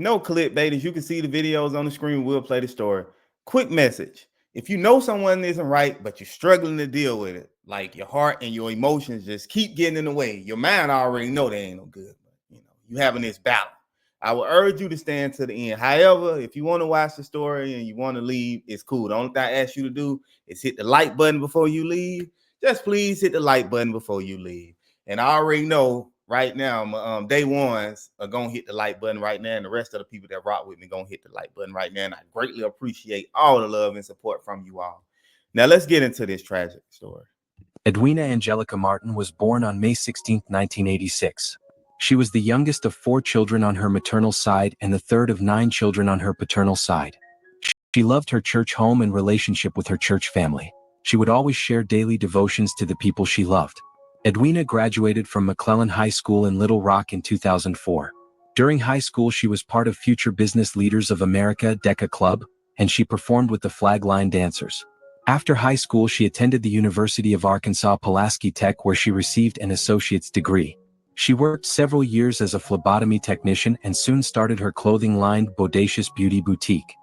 No clickbait. As you can see the videos on the screen, we'll play the story. Quick message. If you know someone isn't right, but you're struggling to deal with it, like your heart and your emotions just keep getting in the way, your mind already know they ain't no good. But, you having this battle. I would urge you to stand to the end. However, if you want to watch the story and you want to leave, it's cool. The only thing I ask you to do is hit the like button before you leave. Just please hit the like button before you leave. And I already know right now, day ones are gonna hit the like button right now, and the rest of the people that rock with me gonna hit the like button right now. And I greatly appreciate all the love and support from you all. Now let's get into this tragic story. Edwina Angelica Martin was born on May 16, 1986. She was the youngest of 4 children on her maternal side and the third of 9 children on her paternal side. She loved her church home and relationship with her church family. She would always share daily devotions to the people she loved. Edwina graduated from McClellan High School in Little Rock in 2004. During high school, she was part of Future Business Leaders of America DECA Club, and she performed with the Flag Line Dancers. After high school, she attended the University of Arkansas Pulaski Tech, where she received an associate's degree. She worked several years as a phlebotomy technician and soon started her clothing line, Bodacious Beauty Boutique.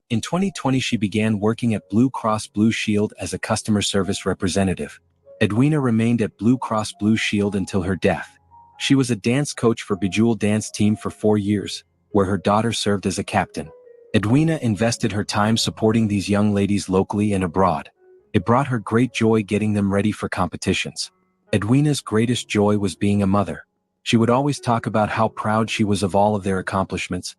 In 2020, she began working at Blue Cross Blue Shield as a customer service representative. Edwina remained at Blue Cross Blue Shield until her death. She was a dance coach for Bejeweled Dance Team for 4 years, where her daughter served as a captain. Edwina invested her time supporting these young ladies locally and abroad. It brought her great joy getting them ready for competitions. Edwina's greatest joy was being a mother. She would always talk about how proud she was of all of their accomplishments.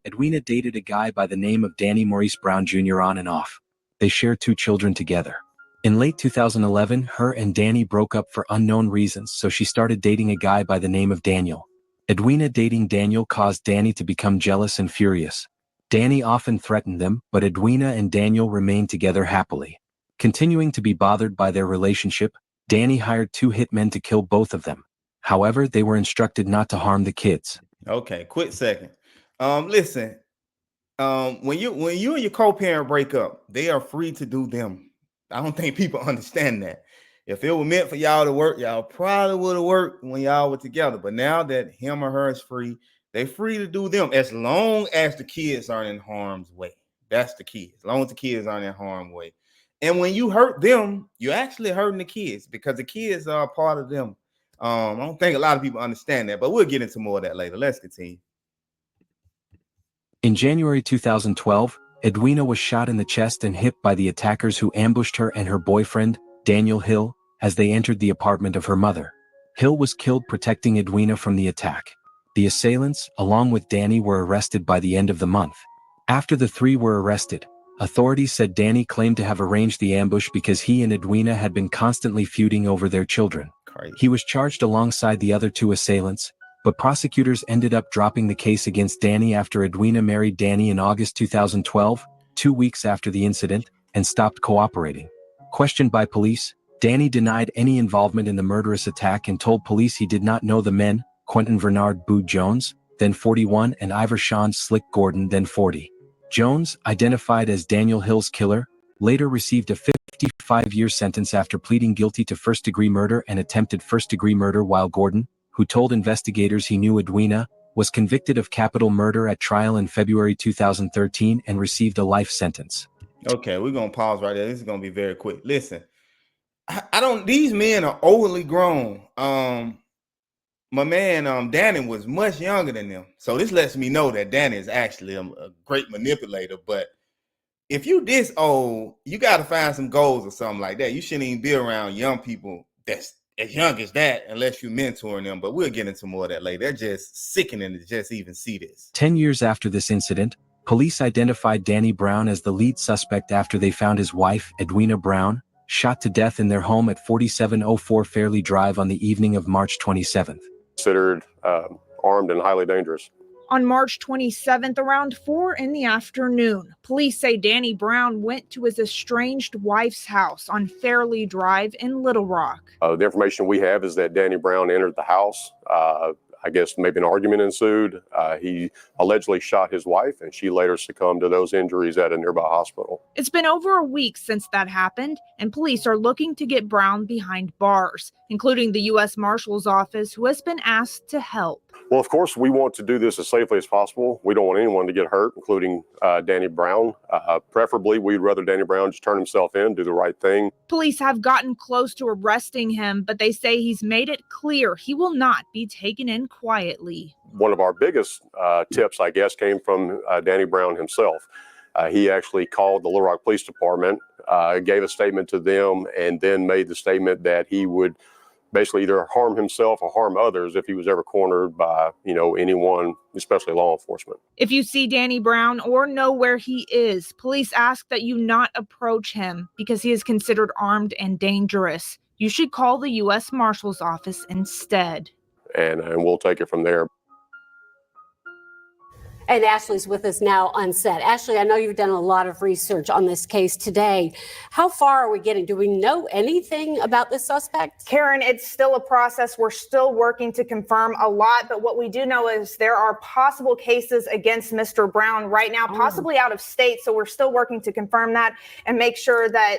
Edwina dated a guy by the name of Danny Maurice Brown Jr. on and off. They shared 2 children together. In late 2011, her and Danny broke up for unknown reasons, so she started dating a guy by the name of Daniel. Edwina dating Daniel caused Danny to become jealous and furious. Danny often threatened them, but Edwina and Daniel remained together happily. Continuing to be bothered by their relationship, Danny hired 2 hitmen to kill both of them. However, they were instructed not to harm the kids. Okay, quick second. Listen, when you and your co-parent break up, they are free to do them. I don't think people understand that. If it were meant for y'all to work, y'all probably would have worked when y'all were together. But now that him or her is free, they're free to do them as long as the kids aren't in harm's way. That's the key. As long as the kids aren't in harm's way. And when you hurt them, you're actually hurting the kids because the kids are a part of them. I don't think a lot of people understand that, but we'll get into more of that later. Let's continue. In January 2012, Edwina was shot in the chest and hip by the attackers who ambushed her and her boyfriend, Daniel Hill, as they entered the apartment of her mother. Hill was killed protecting Edwina from the attack. The assailants, along with Danny, were arrested by the end of the month. After the 3 were arrested, authorities said Danny claimed to have arranged the ambush because he and Edwina had been constantly feuding over their children. Crazy. He was charged alongside the other 2 assailants, but prosecutors ended up dropping the case against Danny after Edwina married Danny in August 2012, 2 weeks after the incident, and stopped cooperating. Questioned by police, Danny denied any involvement in the murderous attack and told police he did not know the men, Quentin Vernard Boo Jones, then 41, and Ivor Sean Slick Gordon, then 40. Jones, identified as Daniel Hill's killer, later received a 55-year sentence after pleading guilty to first-degree murder and attempted first-degree murder, while Gordon, who told investigators he knew Edwina, was convicted of capital murder at trial in February 2013 and received a life sentence. Okay, we're gonna pause right there. This is gonna be very quick. Listen, I don't. These men are overly grown. My man, Danny was much younger than them, so this lets me know that Danny is actually a great manipulator. But if you this old, you got to find some goals or something like that. You shouldn't even be around young people that's as young as that unless you're mentoring them. But we'll get into more of that later. They're just sickening to just even see this. 10 years after this incident, police identified Danny Brown as the lead suspect after they found his wife, Edwina Brown, shot to death in their home at 4704 Fairley Drive on the evening of March 27th. Considered armed and highly dangerous. On March 27th, around 4 in the afternoon, police say Danny Brown went to his estranged wife's house on Fairley Drive in Little Rock. The information we have is that Danny Brown entered the house. I guess maybe an argument ensued. He allegedly shot his wife, and she later succumbed to those injuries at a nearby hospital. It's been over a week since that happened, and police are looking to get Brown behind bars, including the U.S. Marshal's Office, who has been asked to help. Well, of course, we want to do this as safely as possible. We don't want anyone to get hurt, including Danny Brown. Preferably, we'd rather Danny Brown just turn himself in, do the right thing. Police have gotten close to arresting him, but they say he's made it clear he will not be taken in quietly. One of our biggest tips, I guess, came from Danny Brown himself. He actually called the Little Rock Police Department, gave a statement to them, and then made the statement that he would basically either harm himself or harm others if he was ever cornered by, anyone, especially law enforcement. If you see Danny Brown or know where he is, police ask that you not approach him because he is considered armed and dangerous. You should call the U.S. Marshal's Office instead. And we'll take it from there. And Ashley's with us now on set. Ashley, I know you've done a lot of research on this case today. How far are we getting? Do we know anything about this suspect? Karen, it's still a process. We're still working to confirm a lot, but what we do know is there are possible cases against Mr. Brown right now, possibly out of state. So we're still working to confirm that and make sure that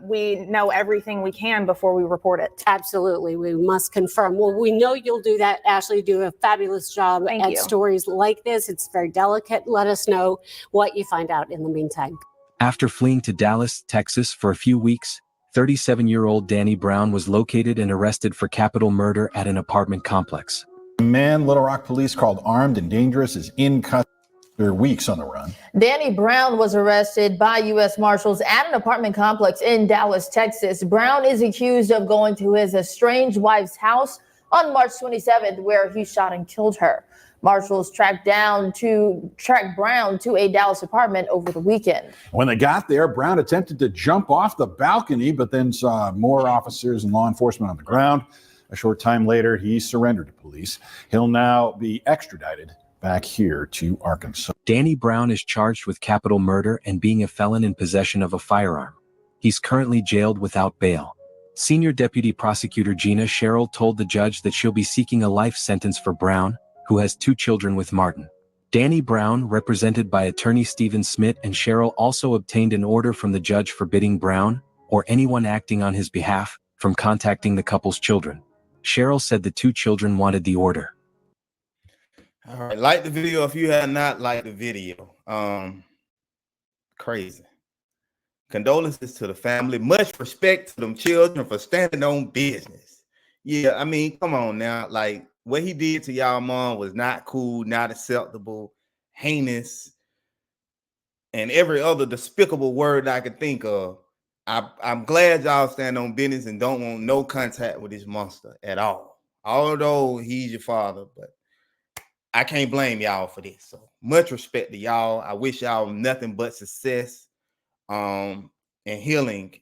we know everything we can before we report it. Absolutely. We must confirm. Well, we know you'll do that, Ashley. You do a fabulous job at stories like this. It's very delicate. Let us know what you find out in the meantime. After fleeing to Dallas, Texas for a few weeks, 37-year-old Danny Brown was located and arrested for capital murder at an apartment complex. The man Little Rock police called armed and dangerous is in custody after weeks on the run. Danny Brown was arrested by U.S. Marshals at an apartment complex in Dallas, Texas. Brown is accused of going to his estranged wife's house on March 27th, where he shot and killed her. Marshals tracked Brown to a Dallas apartment over the weekend. When they got there, Brown attempted to jump off the balcony, but then saw more officers and law enforcement on the ground. A short time later, he surrendered to police. He'll now be extradited back here to Arkansas. Danny Brown is charged with capital murder and being a felon in possession of a firearm. He's currently jailed without bail. Senior Deputy Prosecutor Gina Sherrill told the judge that she'll be seeking a life sentence for Brown, who has 2 children with Martin. Danny Brown, represented by attorney Stephen Smith, and Sherrill also obtained an order from the judge forbidding Brown, or anyone acting on his behalf, from contacting the couple's children. Sherrill said the 2 children wanted the order. All right, like the video if you have not liked the video. Crazy. Condolences to the family. Much respect to them children for standing on business. Yeah, I mean, come on now. Like, what he did to y'all mom was not cool, not acceptable, heinous, and every other despicable word I could think of. I'm glad y'all stand on business and don't want no contact with this monster at all. Although he's your father, but I can't blame y'all for this. So much respect to y'all. I wish y'all nothing but success and healing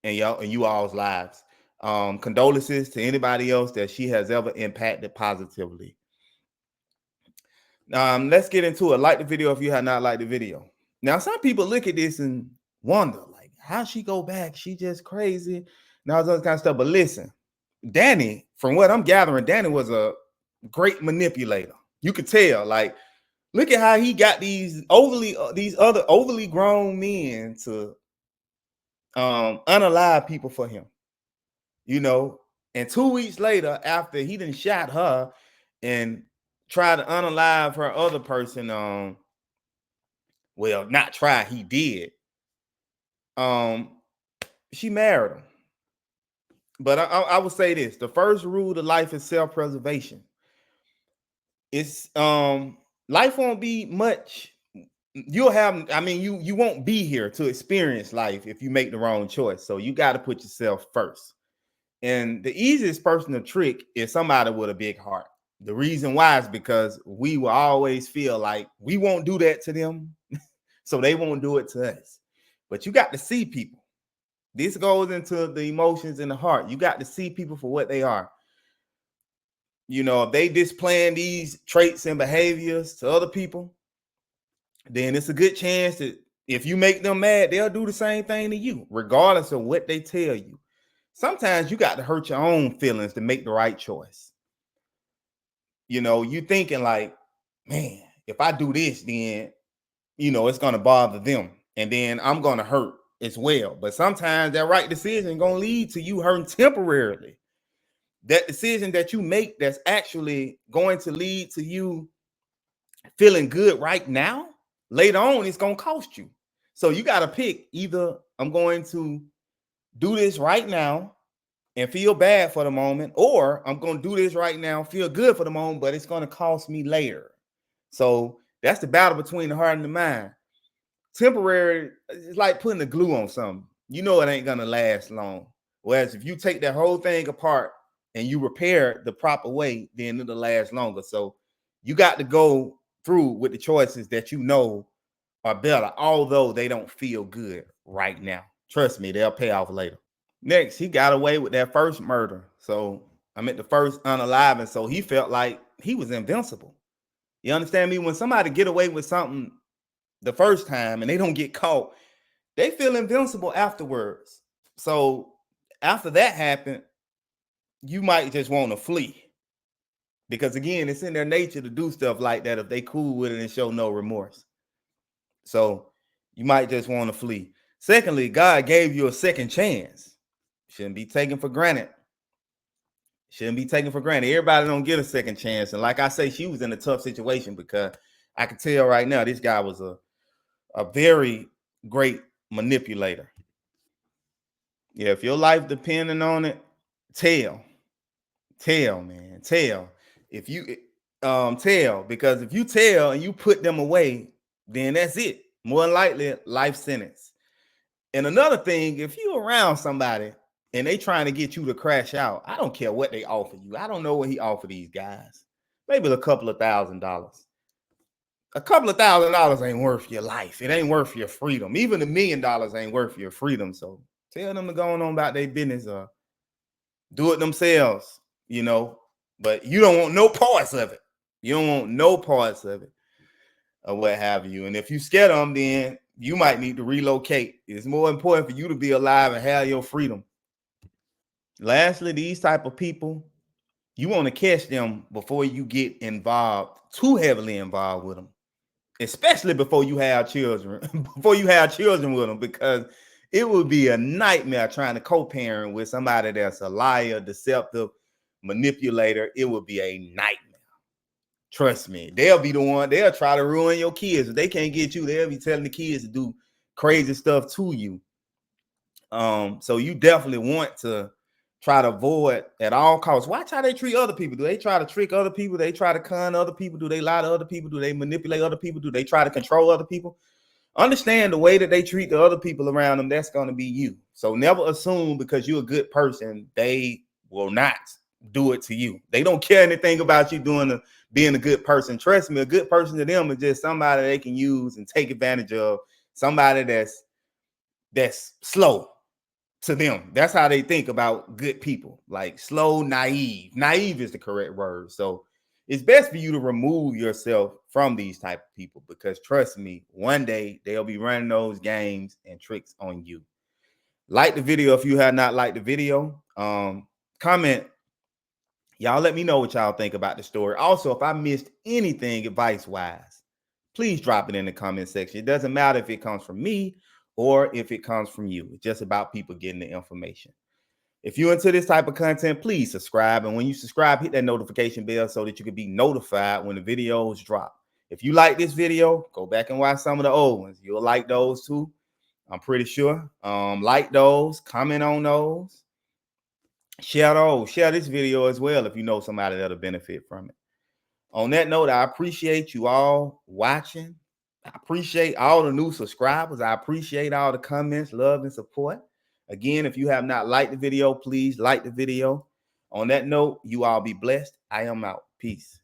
in you all's lives. Condolences to anybody else that she has ever impacted positively. Let's get into it. Like the video if you have not liked the video. Now, some people look at this and wonder, like, how she go back? She just crazy and all this other kind of stuff. But listen, Danny, from what I'm gathering, Danny was a great manipulator. You could tell, like, look at how he got these other overly grown men to unalive people for him. And 2 weeks later, after he done shot her and tried to unalive her other person. Well, not try, he did. She married him. But I would say this: the first rule to life is self-preservation. It's life won't be much. You'll have, I mean, you won't be here to experience life if you make the wrong choice. So you got to put yourself first. And the easiest person to trick is somebody with a big heart. The reason why is because we will always feel like we won't do that to them, so they won't do it to us. But you got to see people. This goes into the emotions in the heart. You got to see people for what they are. You know, if they displaying these traits and behaviors to other people, then it's a good chance that if you make them mad, they'll do the same thing to you, regardless of what they tell you. Sometimes you got to hurt your own feelings to make the right choice. You know, you thinking like, man, if I do this, then, you know, it's going to bother them. And then I'm going to hurt as well. But sometimes that right decision is going to lead to you hurting temporarily. That decision that you make that's actually going to lead to you feeling good right now, later on, it's going to cost you. So you got to pick, either I'm going to do this right now and feel bad for the moment, or I'm going to do this right now, feel good for the moment, but it's going to cost me later. So that's the battle between the heart and the mind. Temporary, it's like putting the glue on something. You know it ain't going to last long. Whereas if you take that whole thing apart and you repair it the proper way, then it'll last longer. So you got to go through with the choices that you know are better, although they don't feel good right now. Trust me, they'll pay off later. Next, he got away with that first murder. So I meant the first unaliving. So he felt like he was invincible. You understand me? When somebody get away with something the first time and they don't get caught, they feel invincible afterwards. So after that happened, you might just want to flee. Because again, it's in their nature to do stuff like that if they cool with it and show no remorse. So you might just want to flee. Secondly, God gave you a second chance. Shouldn't be taken for granted. Shouldn't be taken for granted. Everybody don't get a second chance. And like I say, she was in a tough situation because I can tell right now this guy was a very great manipulator. Yeah, if your life depending on it, tell, man, tell. If you tell, because if you tell and you put them away, then that's it. More than likely, life sentence. And another thing, if you're around somebody and they trying to get you to crash out, I don't care what they offer you. I don't know what he offered these guys. Maybe a couple of $1,000. A couple of $1,000 ain't worth your life. It ain't worth your freedom. Even $1 million ain't worth your freedom. So tell them to go on about their business or do it themselves, you know. But you don't want no parts of it. You don't want no parts of it or what have you. And if you scared them, then you might need to relocate. It's more important for you to be alive and have your freedom. Lastly, these type of people, you want to catch them before you get involved, too heavily involved with them, especially before you have children, with them, because it would be a nightmare trying to co-parent with somebody that's a liar, deceptive, manipulator. It would be a nightmare. Trust me, they'll be the one, they'll try to ruin your kids. If they can't get you, they'll be telling the kids to do crazy stuff to you. So you definitely want to try to avoid at all costs. Watch how they treat other people. Do they try to trick other people? Do they try to con other people? Do they lie to other people? Do they manipulate other people? Do they try to control other people? Understand the way that they treat the other people around them, that's going to be you. So never assume because you're a good person, they will not do it to you. They don't care anything about you being a good person. Trust me, a good person to them is just somebody they can use and take advantage of. Somebody that's slow to them. That's how they think about good people, like slow, naive. Naive is the correct word. So it's best for you to remove yourself from these type of people, because trust me, one day they'll be running those games and tricks on you. Like the video if you have not liked the video. Comment. Y'all let me know what y'all think about the story. Also, if I missed anything advice-wise, please drop it in the comment section. It doesn't matter if it comes from me or if it comes from you. It's just about people getting the information. If you're into this type of content, please subscribe. And when you subscribe, hit that notification bell so that you can be notified when the videos drop. If you like this video, go back and watch some of the old ones. You'll like those too, I'm pretty sure. Like those, comment on those, share those, share this video as well if you know somebody that'll benefit from it. On that note, I appreciate you all watching. I appreciate all the new subscribers. I appreciate all the comments, love, and support. Again, if you have not liked the video, please like the video. On that note, you all be blessed. I am out. Peace.